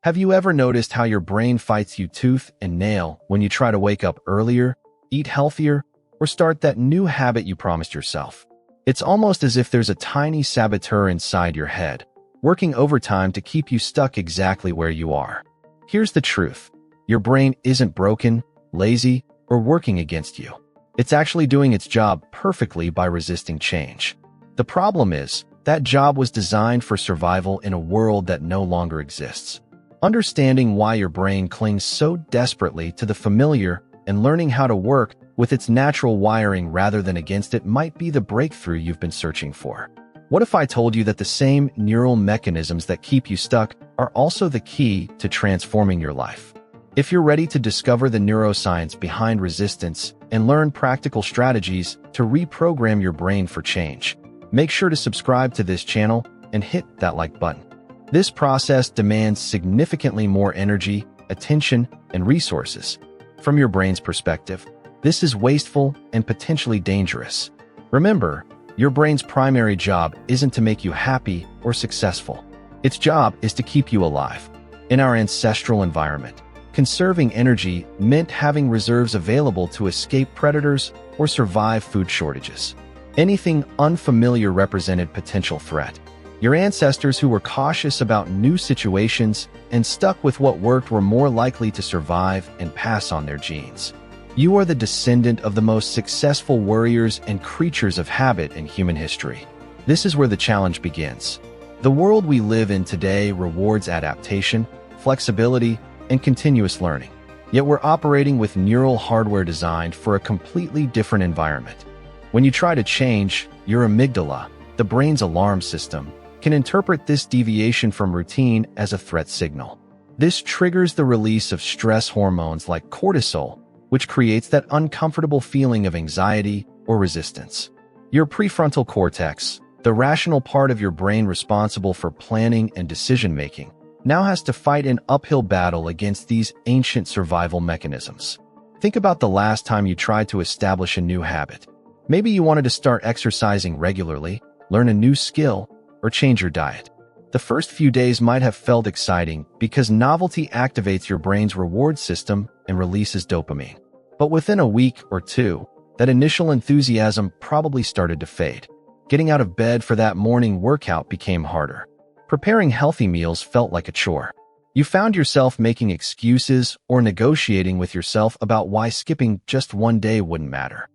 Have you ever noticed how your brain fights you tooth and nail when you try to wake up earlier, eat healthier, or start that new habit you promised yourself? It's almost as if there's a tiny saboteur inside your head, working overtime to keep you stuck exactly where you are. Here's the truth. Your brain isn't broken, lazy, or working against you. It's actually doing its job perfectly by resisting change. The problem is, that job was designed for survival in a world that no longer exists. Understanding why your brain clings so desperately to the familiar and learning how to work with its natural wiring rather than against it might be the breakthrough you've been searching for. What if I told you that the same neural mechanisms that keep you stuck are also the key to transforming your life? If you're ready to discover the neuroscience behind resistance and learn practical strategies to reprogram your brain for change, make sure to subscribe to this channel and hit that like button. This process demands significantly more energy, attention, and resources. From your brain's perspective, this is wasteful and potentially dangerous. Remember, your brain's primary job isn't to make you happy or successful. Its job is to keep you alive. In our ancestral environment, conserving energy meant having reserves available to escape predators or survive food shortages. Anything unfamiliar represented potential threat. Your ancestors who were cautious about new situations and stuck with what worked were more likely to survive and pass on their genes. You are the descendant of the most successful warriors and creatures of habit in human history. This is where the challenge begins. The world we live in today rewards adaptation, flexibility, and continuous learning. Yet we're operating with neural hardware designed for a completely different environment. When you try to change, your amygdala, the brain's alarm system, can interpret this deviation from routine as a threat signal. This triggers the release of stress hormones like cortisol, which creates that uncomfortable feeling of anxiety or resistance. Your prefrontal cortex, the rational part of your brain responsible for planning and decision-making, now has to fight an uphill battle against these ancient survival mechanisms. Think about the last time you tried to establish a new habit. Maybe you wanted to start exercising regularly, learn a new skill, or change your diet. The first few days might have felt exciting because novelty activates your brain's reward system and releases dopamine. But within a week or two, that initial enthusiasm probably started to fade. Getting out of bed for that morning workout became harder. Preparing healthy meals felt like a chore. You found yourself making excuses or negotiating with yourself about why skipping just one day wouldn't matter.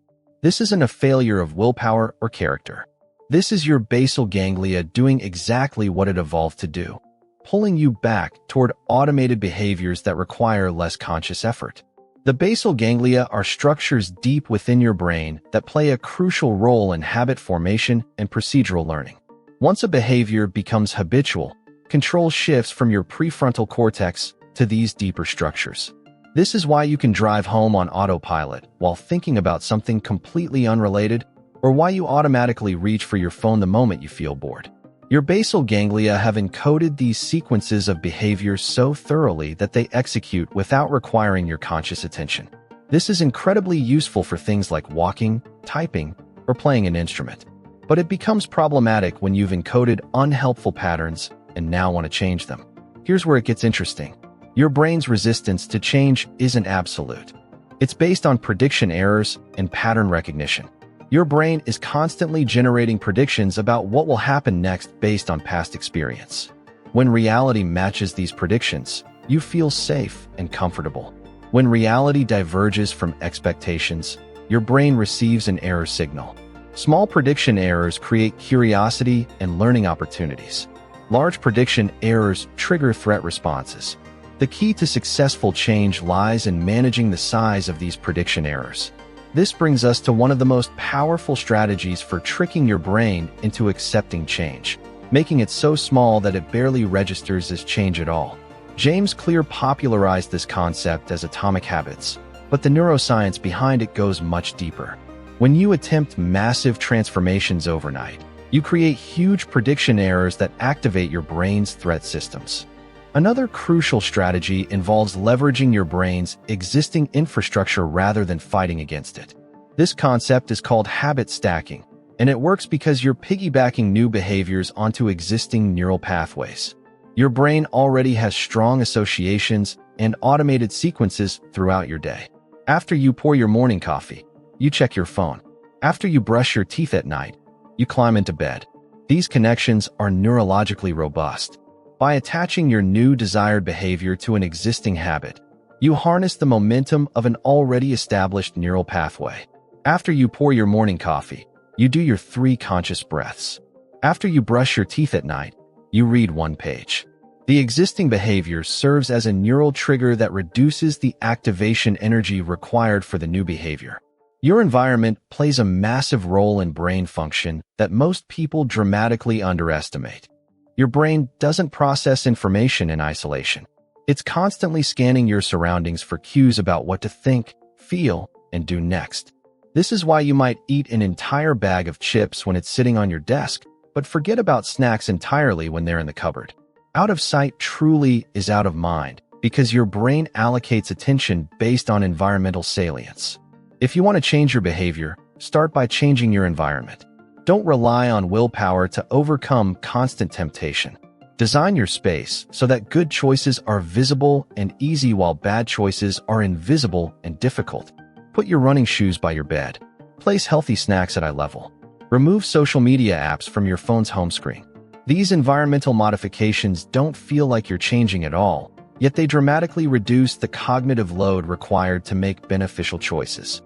This isn't a failure of willpower or character. This is your basal ganglia doing exactly what it evolved to do, pulling you back toward automated behaviors that require less conscious effort. The basal ganglia are structures deep within your brain that play a crucial role in habit formation and procedural learning. Once a behavior becomes habitual, control shifts from your prefrontal cortex to these deeper structures. This is why you can drive home on autopilot while thinking about something completely unrelated, or why you automatically reach for your phone the moment you feel bored. Your basal ganglia have encoded these sequences of behavior so thoroughly that they execute without requiring your conscious attention. This is incredibly useful for things like walking, typing, or playing an instrument. But it becomes problematic when you've encoded unhelpful patterns and now want to change them. Here's where it gets interesting. Your brain's resistance to change isn't absolute. It's based on prediction errors and pattern recognition. Your brain is constantly generating predictions about what will happen next based on past experience. When reality matches these predictions, you feel safe and comfortable. When reality diverges from expectations, your brain receives an error signal. Small prediction errors create curiosity and learning opportunities. Large prediction errors trigger threat responses. The key to successful change lies in managing the size of these prediction errors. This brings us to one of the most powerful strategies for tricking your brain into accepting change, making it so small that it barely registers as change at all. James Clear popularized this concept as atomic habits, but the neuroscience behind it goes much deeper. When you attempt massive transformations overnight, you create huge prediction errors that activate your brain's threat systems. Another crucial strategy involves leveraging your brain's existing infrastructure rather than fighting against it. This concept is called habit stacking, and it works because you're piggybacking new behaviors onto existing neural pathways. Your brain already has strong associations and automated sequences throughout your day. After you pour your morning coffee, you check your phone. After you brush your teeth at night, you climb into bed. These connections are neurologically robust. By attaching your new desired behavior to an existing habit, you harness the momentum of an already established neural pathway. After you pour your morning coffee, you do your 3 conscious breaths. After you brush your teeth at night, you read 1 page. The existing behavior serves as a neural trigger that reduces the activation energy required for the new behavior. Your environment plays a massive role in brain function that most people dramatically underestimate. Your brain doesn't process information in isolation. It's constantly scanning your surroundings for cues about what to think, feel, and do next. This is why you might eat an entire bag of chips when it's sitting on your desk, but forget about snacks entirely when they're in the cupboard. Out of sight truly is out of mind, because your brain allocates attention based on environmental salience. If you want to change your behavior, start by changing your environment. Don't rely on willpower to overcome constant temptation. Design your space so that good choices are visible and easy while bad choices are invisible and difficult. Put your running shoes by your bed. Place healthy snacks at eye level. Remove social media apps from your phone's home screen. These environmental modifications don't feel like you're changing at all, yet they dramatically reduce the cognitive load required to make beneficial choices.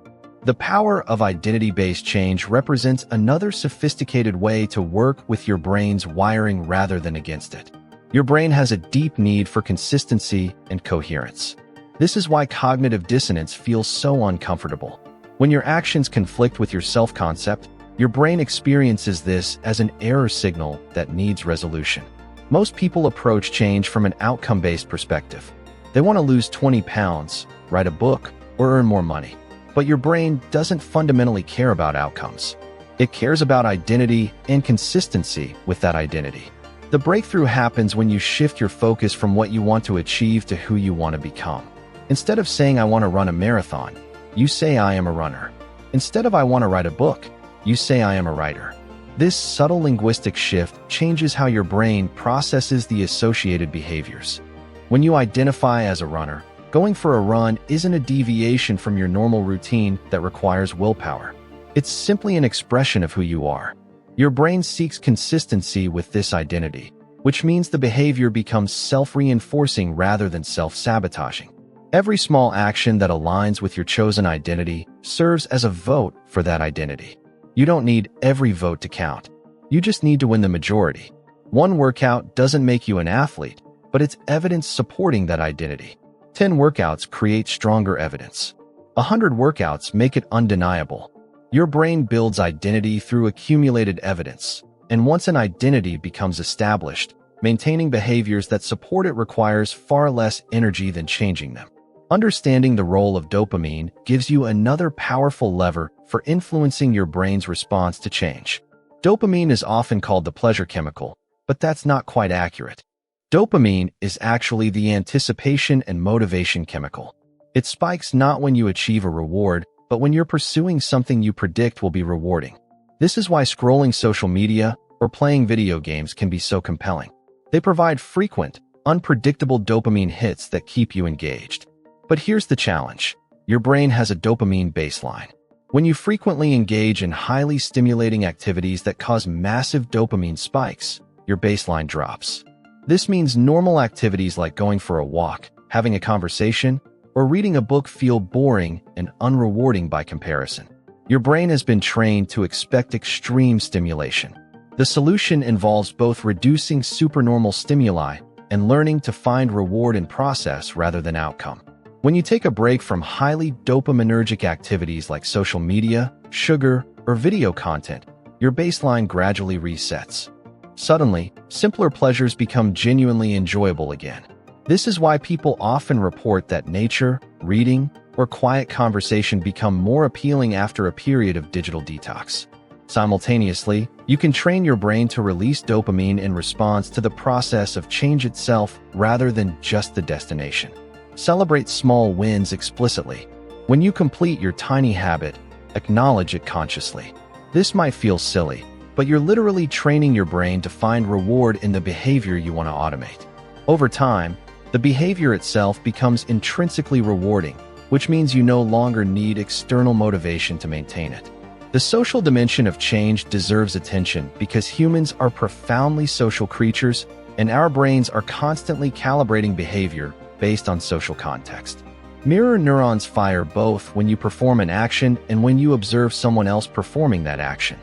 The power of identity-based change represents another sophisticated way to work with your brain's wiring rather than against it. Your brain has a deep need for consistency and coherence. This is why cognitive dissonance feels so uncomfortable. When your actions conflict with your self-concept, your brain experiences this as an error signal that needs resolution. Most people approach change from an outcome-based perspective. They want to lose 20 pounds, write a book, or earn more money. But your brain doesn't fundamentally care about outcomes. It cares about identity and consistency with that identity. The breakthrough happens when you shift your focus from what you want to achieve to who you want to become. Instead of saying I want to run a marathon, you say I am a runner. Instead of I want to write a book, you say I am a writer. This subtle linguistic shift changes how your brain processes the associated behaviors. When you identify as a runner, going for a run isn't a deviation from your normal routine that requires willpower. It's simply an expression of who you are. Your brain seeks consistency with this identity, which means the behavior becomes self-reinforcing rather than self-sabotaging. Every small action that aligns with your chosen identity serves as a vote for that identity. You don't need every vote to count. You just need to win the majority. One workout doesn't make you an athlete, but it's evidence supporting that identity. 10 workouts create stronger evidence. 100 workouts make it undeniable. Your brain builds identity through accumulated evidence, and once an identity becomes established, maintaining behaviors that support it requires far less energy than changing them. Understanding the role of dopamine gives you another powerful lever for influencing your brain's response to change. Dopamine is often called the pleasure chemical, but that's not quite accurate. Dopamine is actually the anticipation and motivation chemical. It spikes not when you achieve a reward, but when you're pursuing something you predict will be rewarding. This is why scrolling social media or playing video games can be so compelling. They provide frequent, unpredictable dopamine hits that keep you engaged. But here's the challenge. Your brain has a dopamine baseline. When you frequently engage in highly stimulating activities that cause massive dopamine spikes, your baseline drops. This means normal activities like going for a walk, having a conversation, or reading a book feel boring and unrewarding by comparison. Your brain has been trained to expect extreme stimulation. The solution involves both reducing supernormal stimuli and learning to find reward in process rather than outcome. When you take a break from highly dopaminergic activities like social media, sugar, or video content, your baseline gradually resets. Suddenly, simpler pleasures become genuinely enjoyable again. This is why people often report that nature, reading, or quiet conversation become more appealing after a period of digital detox. Simultaneously, you can train your brain to release dopamine in response to the process of change itself rather than just the destination. Celebrate small wins explicitly. When you complete your tiny habit, acknowledge it consciously. This might feel silly, but you're literally training your brain to find reward in the behavior you want to automate. Over time, the behavior itself becomes intrinsically rewarding, which means you no longer need external motivation to maintain it. The social dimension of change deserves attention because humans are profoundly social creatures, and our brains are constantly calibrating behavior based on social context. Mirror neurons fire both when you perform an action and when you observe someone else performing that action.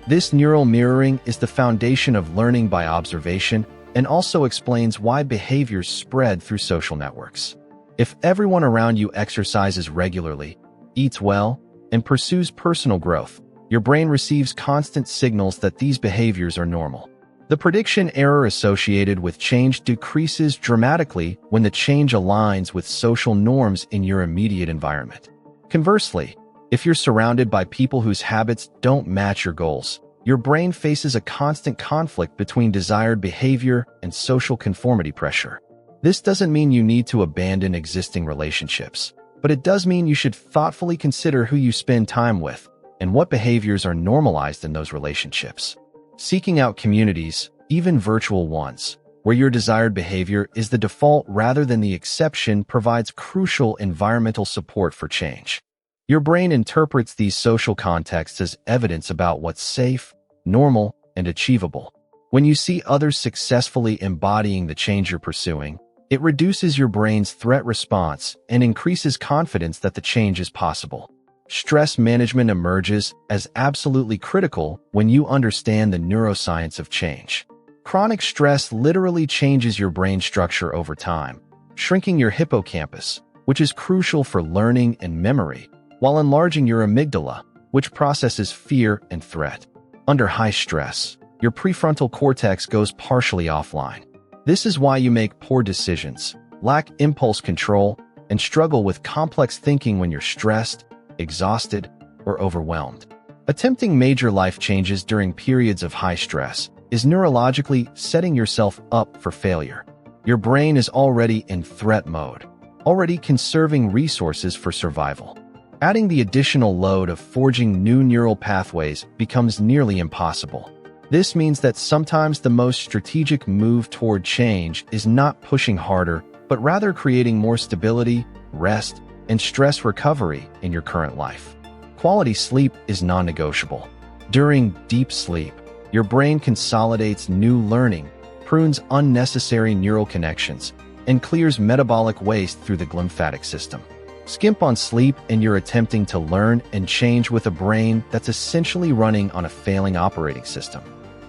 This neural mirroring is the foundation of learning by observation and also explains why behaviors spread through social networks. If everyone around you exercises regularly, eats well, and pursues personal growth, your brain receives constant signals that these behaviors are normal. The prediction error associated with change decreases dramatically when the change aligns with social norms in your immediate environment. Conversely, if you're surrounded by people whose habits don't match your goals, your brain faces a constant conflict between desired behavior and social conformity pressure. This doesn't mean you need to abandon existing relationships, but it does mean you should thoughtfully consider who you spend time with and what behaviors are normalized in those relationships. Seeking out communities, even virtual ones, where your desired behavior is the default rather than the exception provides crucial environmental support for change. Your brain interprets these social contexts as evidence about what's safe, normal, and achievable. When you see others successfully embodying the change you're pursuing, it reduces your brain's threat response and increases confidence that the change is possible. Stress management emerges as absolutely critical when you understand the neuroscience of change. Chronic stress literally changes your brain structure over time, shrinking your hippocampus, which is crucial for learning and memory, while enlarging your amygdala, which processes fear and threat. Under high stress, your prefrontal cortex goes partially offline. This is why you make poor decisions, lack impulse control, and struggle with complex thinking when you're stressed, exhausted, or overwhelmed. Attempting major life changes during periods of high stress is neurologically setting yourself up for failure. Your brain is already in threat mode, already conserving resources for survival. Adding the additional load of forging new neural pathways becomes nearly impossible. This means that sometimes the most strategic move toward change is not pushing harder, but rather creating more stability, rest, and stress recovery in your current life. Quality sleep is non-negotiable. During deep sleep, your brain consolidates new learning, prunes unnecessary neural connections, and clears metabolic waste through the glymphatic system. Skimp on sleep and you're attempting to learn and change with a brain that's essentially running on a failing operating system.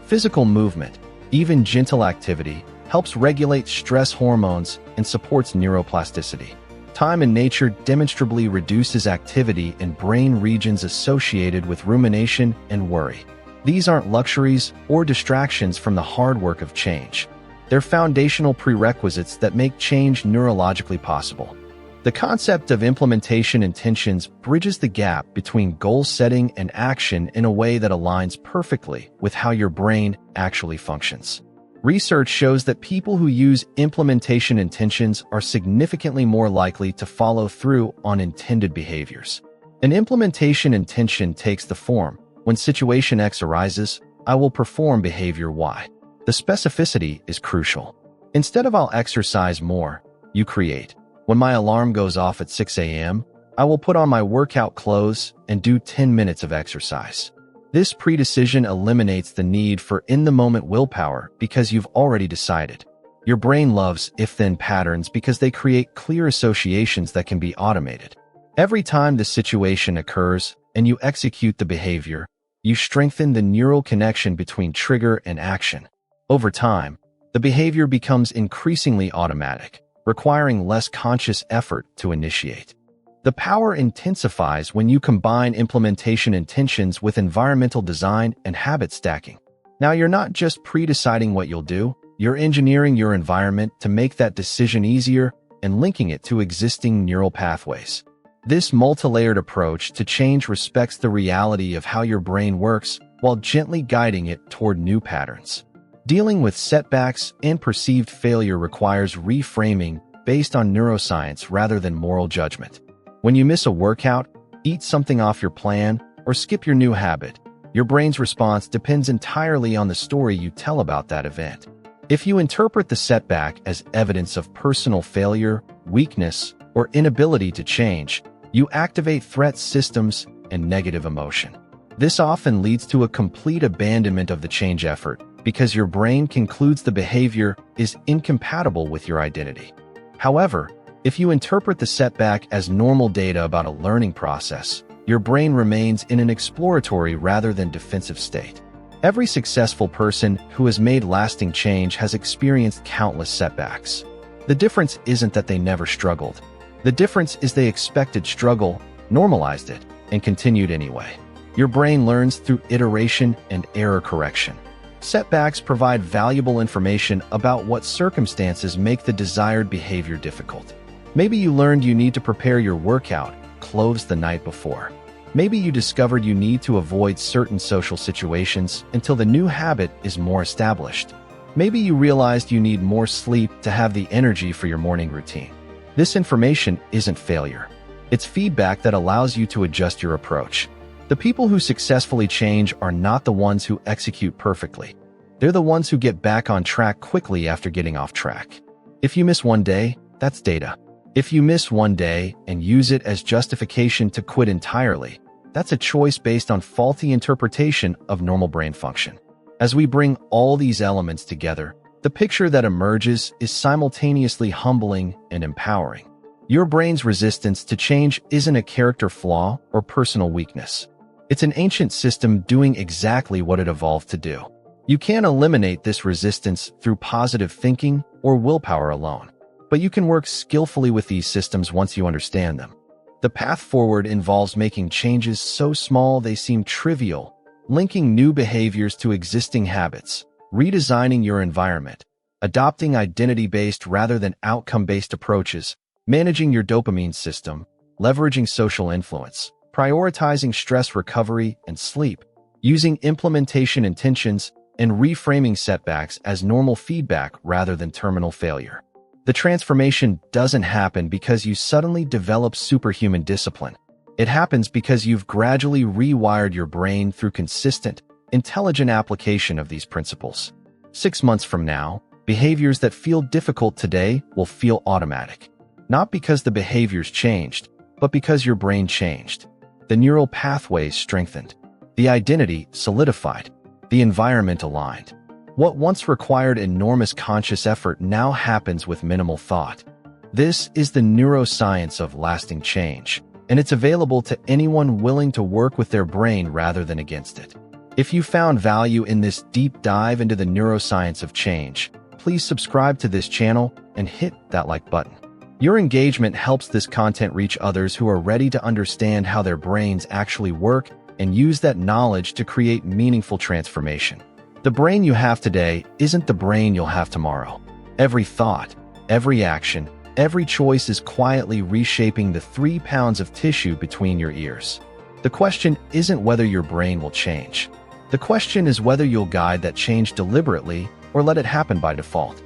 Physical movement, even gentle activity, helps regulate stress hormones and supports neuroplasticity. Time in nature demonstrably reduces activity in brain regions associated with rumination and worry. These aren't luxuries or distractions from the hard work of change. They're foundational prerequisites that make change neurologically possible. The concept of implementation intentions bridges the gap between goal setting and action in a way that aligns perfectly with how your brain actually functions. Research shows that people who use implementation intentions are significantly more likely to follow through on intended behaviors. An implementation intention takes the form, when situation X arises, I will perform behavior Y. The specificity is crucial. Instead of I'll exercise more, you create. When my alarm goes off at 6 a.m., I will put on my workout clothes and do 10 minutes of exercise. This predecision eliminates the need for in-the-moment willpower because you've already decided. Your brain loves if-then patterns because they create clear associations that can be automated. Every time the situation occurs and you execute the behavior, you strengthen the neural connection between trigger and action. Over time, the behavior becomes increasingly automatic, requiring less conscious effort to initiate. The power intensifies when you combine implementation intentions with environmental design and habit stacking. Now you're not just pre-deciding what you'll do, you're engineering your environment to make that decision easier and linking it to existing neural pathways. This multi-layered approach to change respects the reality of how your brain works while gently guiding it toward new patterns. Dealing with setbacks and perceived failure requires reframing based on neuroscience rather than moral judgment. When you miss a workout, eat something off your plan, or skip your new habit, your brain's response depends entirely on the story you tell about that event. If you interpret the setback as evidence of personal failure, weakness, or inability to change, you activate threat systems and negative emotion. This often leads to a complete abandonment of the change effort because your brain concludes the behavior is incompatible with your identity. However, if you interpret the setback as normal data about a learning process, your brain remains in an exploratory rather than defensive state. Every successful person who has made lasting change has experienced countless setbacks. The difference isn't that they never struggled. The difference is they expected struggle, normalized it, and continued anyway. Your brain learns through iteration and error correction. Setbacks provide valuable information about what circumstances make the desired behavior difficult. Maybe you learned you need to prepare your workout clothes the night before. Maybe you discovered you need to avoid certain social situations until the new habit is more established. Maybe you realized you need more sleep to have the energy for your morning routine. This information isn't failure. It's feedback that allows you to adjust your approach. The people who successfully change are not the ones who execute perfectly. They're the ones who get back on track quickly after getting off track. If you miss one day, that's data. If you miss one day and use it as justification to quit entirely, that's a choice based on faulty interpretation of normal brain function. As we bring all these elements together, the picture that emerges is simultaneously humbling and empowering. Your brain's resistance to change isn't a character flaw or personal weakness. It's an ancient system doing exactly what it evolved to do. You can't eliminate this resistance through positive thinking or willpower alone, but you can work skillfully with these systems once you understand them. The path forward involves making changes so small they seem trivial, linking new behaviors to existing habits, redesigning your environment, adopting identity-based rather than outcome-based approaches, managing your dopamine system, leveraging social influence, prioritizing stress recovery and sleep, using implementation intentions, and reframing setbacks as normal feedback rather than terminal failure. The transformation doesn't happen because you suddenly develop superhuman discipline. It happens because you've gradually rewired your brain through consistent, intelligent application of these principles. 6 months from now, behaviors that feel difficult today will feel automatic. Not because the behaviors changed, but because your brain changed. The neural pathways strengthened. The identity solidified. The environment aligned. What once required enormous conscious effort now happens with minimal thought. This is the neuroscience of lasting change, and it's available to anyone willing to work with their brain rather than against it. If you found value in this deep dive into the neuroscience of change, please subscribe to this channel and hit that like button. Your engagement helps this content reach others who are ready to understand how their brains actually work and use that knowledge to create meaningful transformation. The brain you have today isn't the brain you'll have tomorrow. Every thought, every action, every choice is quietly reshaping the 3 pounds of tissue between your ears. The question isn't whether your brain will change. The question is whether you'll guide that change deliberately or let it happen by default.